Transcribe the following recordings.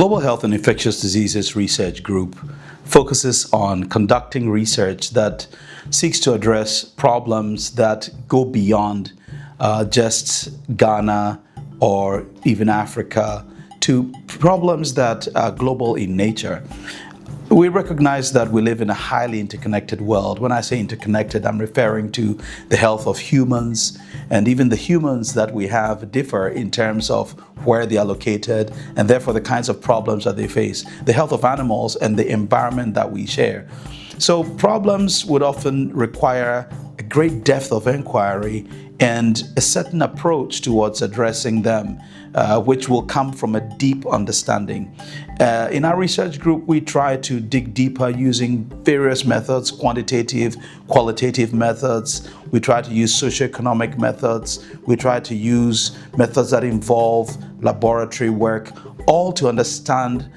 Global Health and Infectious Diseases Research Group focuses on conducting research that seeks to address problems that go beyond just Ghana or even Africa to problems that are global in nature. We recognize that we live in a highly interconnected world. When I say interconnected, I'm referring to the health of humans, and even the humans that we have differ in terms of where they are located and therefore the kinds of problems that they face, the health of animals and the environment that we share. So problems would often require a great depth of inquiry and a certain approach towards addressing them, which will come from a deep understanding. In our research group, we try to dig deeper using various methods, quantitative, qualitative methods. We try to use socioeconomic methods. We try to use methods that involve laboratory work, all to understand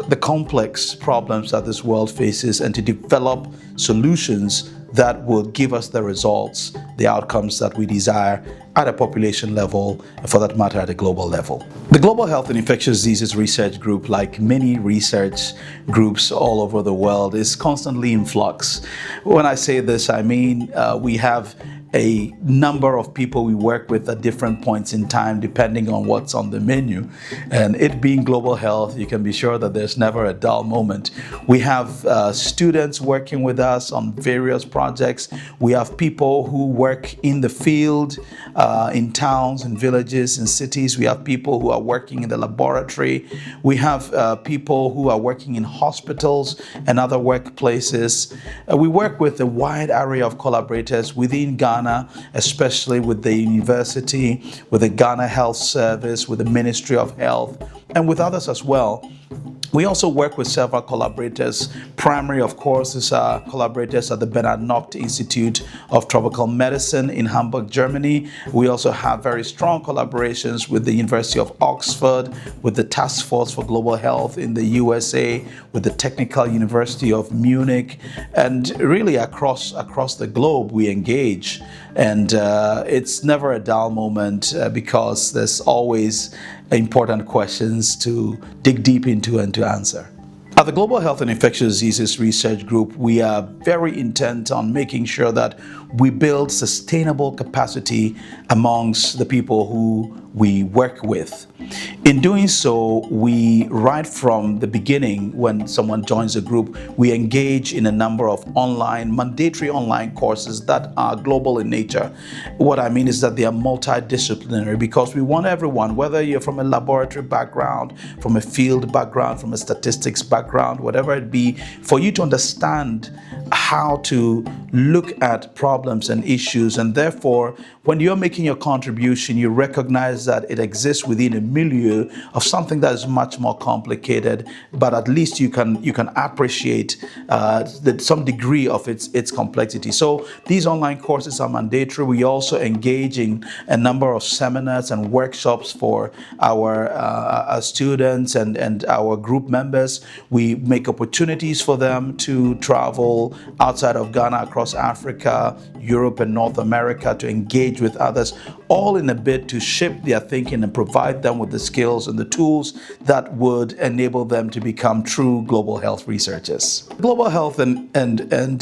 the complex problems that this world faces and to develop solutions that will give us the results, the outcomes that we desire at a population level, and for that matter, at a global level. The Global Health and Infectious Diseases Research Group, like many research groups all over the world, is constantly in flux. When I say this, I mean we have a number of people we work with at different points in time, depending on what's on the menu. And it being global health, you can be sure that there's never a dull moment. We have students working with us on various projects. We have people who work in the field, in towns and villages and cities. We have people who are working in the laboratory. We have people who are working in hospitals and other workplaces. We work with a wide array of collaborators within Ghana, especially with the university, with the Ghana Health Service, with the Ministry of Health, and with others as well. We also work with several collaborators. Primary, of course, is our collaborators at the Bernhard Nocht Institute of Tropical Medicine in Hamburg, Germany. We also have very strong collaborations with the University of Oxford, with the Task Force for Global Health in the USA, with the Technical University of Munich, and really across the globe we engage. And it's never a dull moment because there's always important questions to dig deep into and to answer. At the Global Health and Infectious Diseases Research Group, we are very intent on making sure that we build sustainable capacity amongst the people who we work with. In doing so, we, right from the beginning, when someone joins a group, we engage in a number of mandatory online courses that are global in nature. What I mean is that they are multidisciplinary because we want everyone, whether you're from a laboratory background, from a field background, from a statistics background, whatever it be, for you to understand how to look at problems and issues. And therefore, when you're making your contribution, you recognize that it exists within a milieu of something that is much more complicated, but at least you can appreciate some degree of its complexity. So these online courses are mandatory. We also engage in a number of seminars and workshops for our students and our group members. We make opportunities for them to travel outside of Ghana, across Africa, Europe, and North America to engage with others, all in a bid to shape their thinking and provide them with the skills and the tools that would enable them to become true global health researchers. Global Health and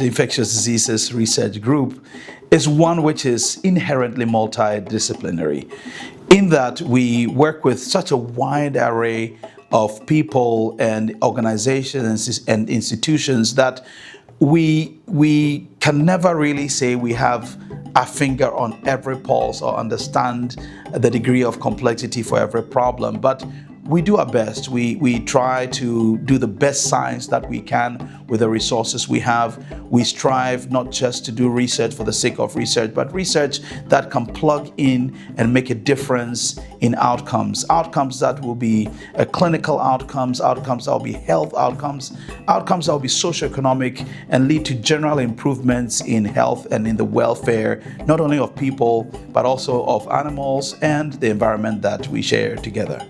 Infectious Diseases Research Group is one which is inherently multidisciplinary, in that we work with such a wide array of people and organizations and institutions that we can never really say we have a finger on every pulse or understand the degree of complexity for every problem, but we do our best. We try to do the best science that we can with the resources we have. We strive not just to do research for the sake of research, but research that can plug in and make a difference in outcomes. Outcomes that will be clinical outcomes that will be health outcomes that will be socioeconomic and lead to general improvements in health and in the welfare, not only of people, but also of animals and the environment that we share together.